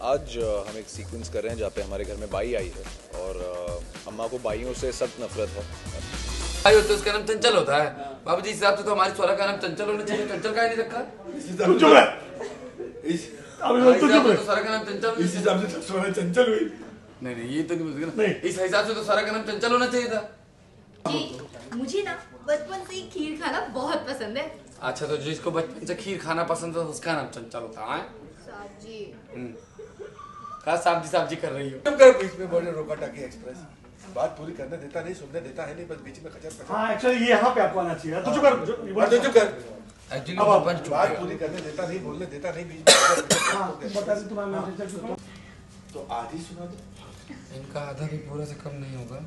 आज हम एक सीक्वेंस कर रहे हैं जहाँ पे हमारे घर में बाई आई है और अम्मा को बाइयों से सख्त नफरत है। भाई होता है उसका नाम चंचल होता है। बाबू जी इस हिसाब से तो हमारी स्वरा का नाम चंचल होना चाहिए। चंचल का ही नहीं रखा। चुप है। तो स्वरा का नाम चंचल। इस हिसाब से स्वरा चंचल हुई। नहीं ये तो नहीं बोल सकते नहीं। ना। इस हिसाब से तो स्वरा का नाम चंचल होना चाहिए था। जी मुझे ना बचपन से ही खीर खाना बहुत पसंद है। अच्छा तो जिसको बचपन से खीर खाना पसंद है उसका नाम चंचल होता है। साहब जी कहा साहब जी कर रही हो। तुम कर बीच में बोले रोका टाकी एक्सप्रेस बात पूरी करने देता नहीं, सुनने देता है नहीं, बस बीच में खचर पचर। हाँ एक्चुअली ये यहाँ पे आपको आना चाहिए। तो चुप कर, चुप कर। एक्चुअली बात पूरी करने देता नहीं, बोलने देता नहीं, बीच में बता दे तुम्हारा तो आधी सुना दो। इनका आधा भी पूरा से कम नहीं होगा।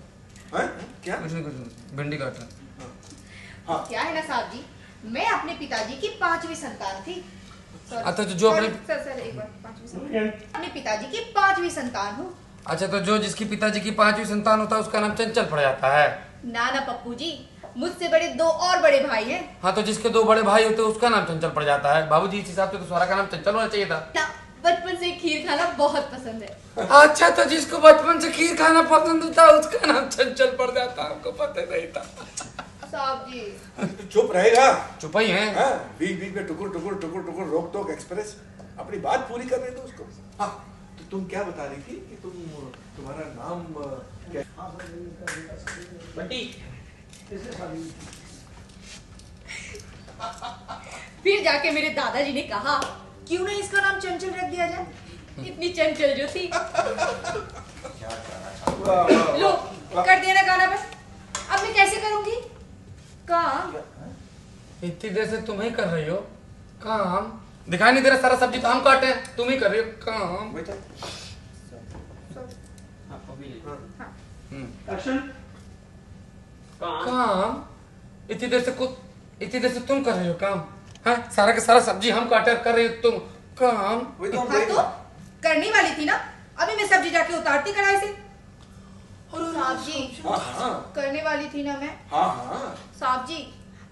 हाँ क्या? कुछ नहीं भिंडी काट रहा। क्या है ना साहब जी, मैं अपने पिताजी की 5वीं संतान थी। अच्छा तो जो अपने सर एक बार 5वीं संतान, अपने पिताजी की 5वीं संतान हूँ। अच्छा तो जो जिसकी पिताजी की 5वीं संतान होता है उसका नाम चंचल पड़ जाता है। ना ना पप्पू जी, मुझसे बड़े 2 और बड़े भाई हैं। हाँ तो जिसके 2 बड़े भाई होते हैं उसका नाम चंचल पड़ जाता है। बाबूजी इस हिसाब से तो स्वरा का नाम चंचल होना चाहिए था। ना बचपन से खीर खाना बहुत पसंद है। अच्छा तो जिसको बचपन से खीर खाना पसंद होता है उसका नाम चंचल पड़ जाता है। हमको पता नहीं था। साहब जी तो चुप रहेगा। चुप ही है। हाँ बीच बीच में टुकुर टुकुर टुकुर टुकुर रोक टोक एक्सप्रेस अपनी बात पूरी कर रहे थे उसको। हाँ तो तुम क्या बता रही थी कि तुम्हारा नाम क्या? बंटी फिर जाके मेरे दादाजी ने कहा क्यों ना इसका नाम चंचल रख दिया जाए। इतनी चंचल जो थी। लो कर दिया ना गाना बस। अब मैं कैसे करूंगी काम? इतनी देर से तुम ही कर रही हो काम। दिखाई नहीं दे रहा सारा सब्जी तो हम काटे हैं, तुम ही कर रही हो काम। एक्शन काम इतनी देर से तुम कर रही हो काम। हाँ सारा का सारा सब्जी हम काटे कर रही हो तुम काम। हाँ तो करने वाली थी ना, अभी मैं सब्जी जाके उतारती कढ़ाई से। साहब जी करने वाली थी ना मैं। हाँ साहब जी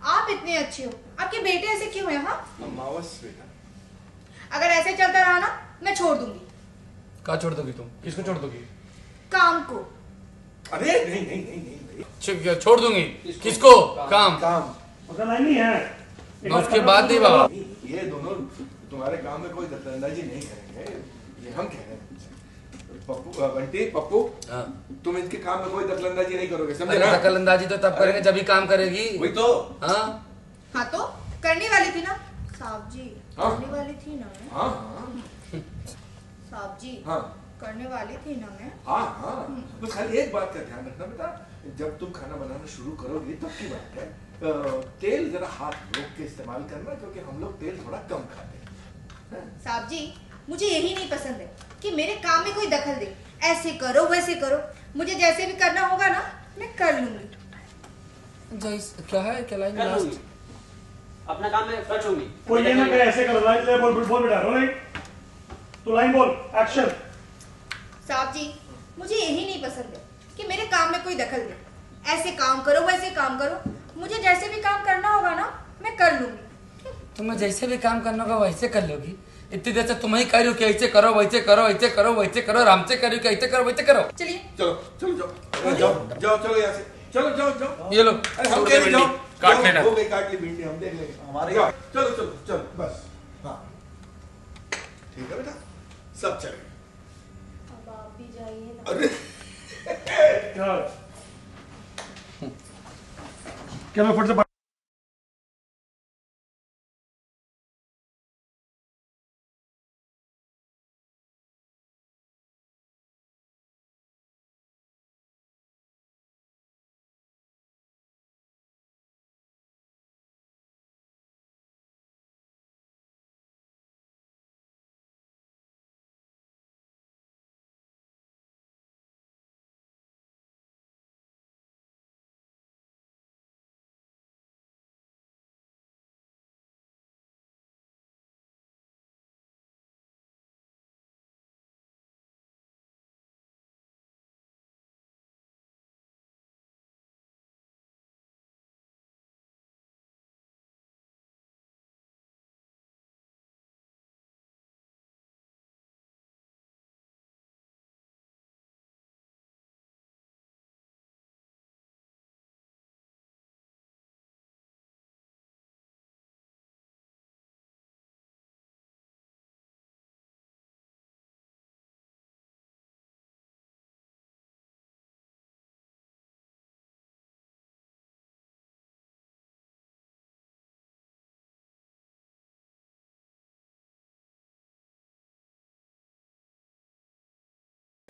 आप इतने अच्छे हो, आपके बेटे ऐसे क्यों हैं? हाँ मावस बेटा, अगर ऐसे चलता रहा ना मैं छोड़ दूंगी। कहाँ छोड़ दोगी तुम? किसको छोड़ दोगी? काम को। अरे नहीं नहीं नहीं नहीं छोड़ दूंगी किसको? काम काम लाइन नहीं है। मैं उसके बाद नहीं बाबा। ये दोनों तुम्हारे काम में कोई दखलंदाजी नहीं करेंगे, ये हम कह रहे हैं। पप्पू बंटी पप्पू तुम इनके काम में कोई दखलंदाजी नहीं करोगे, समझे ना? दखलंदाजी तो तब करेंगे जब ही काम करेगी। वही तो। हाँ तो करने वाली थी ना साहब जी। करने वाली थी ना मैं। हाँ साहब जी हाँ करने वाली थी ना मैं। हाँ बस खाली एक बात का ध्यान रखना बेटा, जब तुम खाना बनाना शुरू करोगी तब की बात है, तेल जरा हाथ रोक के इस्तेमाल करना, क्योंकि हम लोग तेल थोड़ा कम खाते हैं। साहब जी मुझे यही नहीं पसंद है कि मेरे काम में कोई दखल दे। ऐसे करो वैसे करो, मुझे जैसे भी करना होगा ना मैं कर लूंगी। क्या है क्या लाइन लास्ट? अपना काम मैं कर लूंगी। कोई ये ना करे ऐसे कर लाइन ले बोल बेटा रोलिंग तो लाइन बोल एक्शन। साहब जी मुझे यही नहीं पसंद है कि मेरे काम में कोई दखल दे। ऐसे काम करो वैसे काम करो, मुझे जैसे भी काम करना होगा ना मैं कर लूंगी। तुम्हें जैसे भी काम करना होगा वैसे कर लोगी। इतनी देर से तुम ही कह रही हो कि ऐसे करो वैसे करो, ऐसे करो वैसे करो, आराम से करो कि ऐसे करो वैसे करो। चलिए चलो चलो जाओ चलो यहाँ से चलो ये लो हम कह रहे जाओ, काट लेना। हो गई काट ली भिंडी, हम देख लेंगे हमारे। चलो चलो चलो बस। हाँ ठीक है बेटा, सब चलेगा। अब आप भी जाइए ना। अरे क्या मैं फट से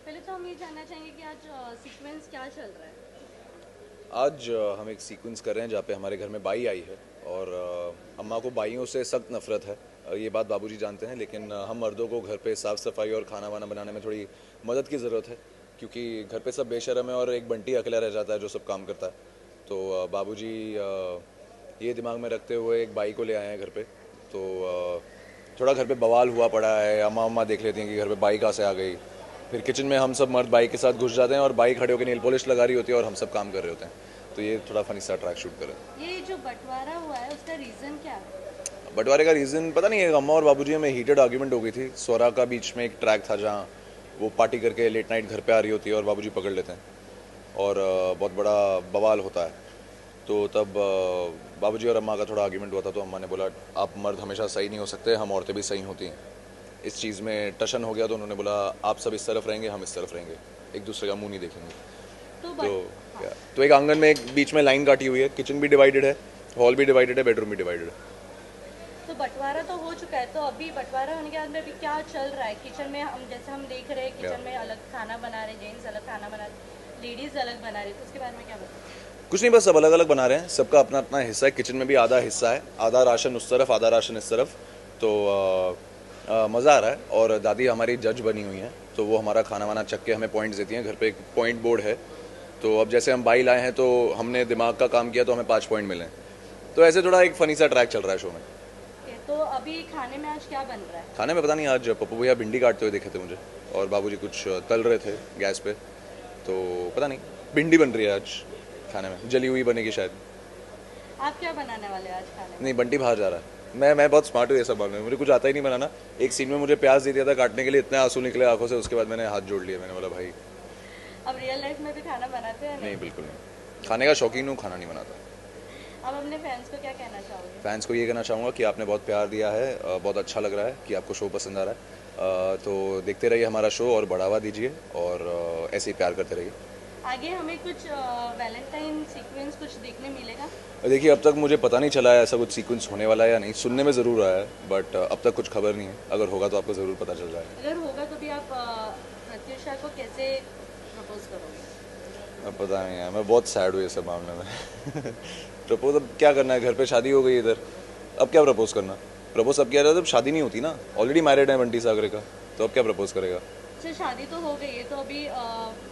पहले तो हम ये जानना चाहेंगे कि आज सीक्वेंस क्या चल रहा है। आज हम एक सीक्वेंस कर रहे हैं जहाँ पे हमारे घर में बाई आई है और अम्मा को बाइयों से सख्त नफरत है। ये बात बाबूजी जानते हैं, लेकिन हम मर्दों को घर पे साफ़ सफाई और खाना वाना बनाने में थोड़ी मदद की ज़रूरत है, क्योंकि घर पे सब बेशर्म है और एक बंटी अकेला रह जाता है जो सब काम करता है। तो बाबूजी ये दिमाग में रखते हुए एक बाई को ले आए हैं घर पे। तो थोड़ा घर पे बवाल हुआ पड़ा है, अम्मा देख लेती हैं कि घर पे बाई कहाँ से आ गई। फिर किचन में हम सब मर्द बाई के साथ घुस जाते हैं और बाई खड़े होकर नेल पॉलिश लगा रही होती है और हम सब काम कर रहे होते हैं। तो ये थोड़ा फनी सा ट्रैक शूट करें। ये जो बंटवारा हुआ है उसका रीज़न क्या है? बंटवारे का रीज़न पता नहीं है। अम्मा और बाबूजी में हीटेड आर्ग्यूमेंट हो गई थी। स्वरा का बीच में एक ट्रैक था जहाँ वो पार्टी करके लेट नाइट घर पे आ रही होती है और बाबूजी पकड़ लेते हैं और बहुत बड़ा बवाल होता है। तो तब बाबूजी और अम्मा का थोड़ा आर्ग्यूमेंट हुआ था। तो अम्मा ने बोला आप मर्द हमेशा सही नहीं हो सकते, हम औरतें भी सही होती हैं। इस चीज़ में टशन हो गया तो उन्होंने बोला आप सब इस तरफ रहेंगे, हम इस तरफ रहेंगे, एक दूसरे का मुंह नहीं देखेंगे। तो एक आंगन में एक बीच में लाइन काटी हुई है। किचन भी डिवाइडेड है, हॉल भी डिवाइडेड है, बेडरूम भी डिवाइडेड है। तो बंटवारा तो हो चुका है, तो अभी बंटवारा होने के बाद में अभी क्या चल रहा है किचन में? हम जैसे हम देख रहे हैं किचन में अलग खाना बना रहे, जेंट्स अलग खाना बना रहे, लेडीज़ अलग बना रही, तो उसके बारे में क्या बताएं? कुछ नहीं, बस सब अलग अलग बना रहे हैं। सबका अपना अपना हिस्सा है। किचन में भी आधा हिस्सा है, आधा राशन उस तरफ, आधा राशन इस तरफ। तो मज़ा आ रहा है। और दादी हमारी जज बनी हुई हैं, तो वो हमारा खाना वाना चख के हमें पॉइंट्स देती हैं। घर पे एक पॉइंट बोर्ड है, तो अब जैसे हम बाई लाए हैं तो हमने दिमाग का काम किया तो हमें 5 पॉइंट मिले। तो ऐसे थोड़ा एक फ़नी सा ट्रैक चल रहा है शो में। तो अभी खाने में आज क्या बन रहा है? खाने में पता नहीं, आज पप्पू भैया भिंडी काटते हुए देखे थे मुझे और बाबूजी कुछ तल रहे थे गैस पे। तो पता नहीं, भिंडी बन रही है आज खाने में, जली हुई बनेगी शायद। आप क्या बनाने वाले हैं आज खाने में? नहीं, बंटी बाहर जा रहा है। मैं बहुत स्मार्ट हूँ ये सब मामले में, मुझे कुछ आता ही नहीं बनाना। एक सीन में मुझे प्याज दे दिया था काटने के लिए, इतने आंसू निकले आंखों से, उसके बाद मैंने हाथ जोड़ लिया। मैंने बोला भाई अब रियल लाइफ में भी खाना बनाते हैं? नहीं, बिल्कुल नहीं। खाने का शौकीन हूँ, खाना नहीं बनाता। अब अपने फैंस को क्या कहना चाहोगे? फैंस को ये कहना चाहूँगा कि आपने बहुत प्यार दिया है, बहुत अच्छा लग रहा है कि आपको शो पसंद आ रहा है। तो देखते रहिए हमारा शो और बढ़ावा दीजिए और ऐसे ही प्यार करते रहिए। आगे हमें कुछ वैलेंटाइन सीक्वेंस कुछ देखने मिलेगा? देखिए, अब तक मुझे पता नहीं चला है ऐसा कुछ सीक्वेंस होने वाला है या नहीं। सुनने में ज़रूर आया है, बट अब तक कुछ खबर नहीं है। अगर होगा तो आपको ज़रूर पता चल जाएगा। अगर होगा तो भी आप प्रत्युषा को कैसे प्रपोज करोगे? अब पता नहीं है, मैं बहुत सैड हूँ ये सब मामले में। प्रपोज अब क्या करना है, घर पे शादी हो गई इधर, अब क्या प्रपोज करना? प्रपोज अब किया जाता है, शादी नहीं होती ना। ऑलरेडी मैरिड है बंटी सागरे का, तो अब क्या प्रपोज करेगा? अच्छा, शादी तो हो गई है, तो अभी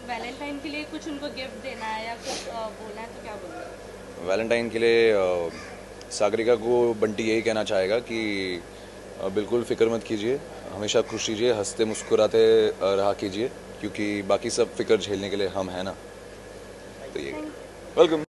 वैलेंटाइन के लिए कुछ उनको गिफ्ट देना है या कुछ बोलना है, तो क्या बोलोगे? वैलेंटाइन के लिए सागरिका को बंटी यही कहना चाहेगा कि बिल्कुल फिक्र मत कीजिए, हमेशा खुश कीजिए, हंसते मुस्कुराते रहा कीजिए, क्योंकि बाकी सब फिक्र झेलने के लिए हम हैं ना। तो ये वेलकम।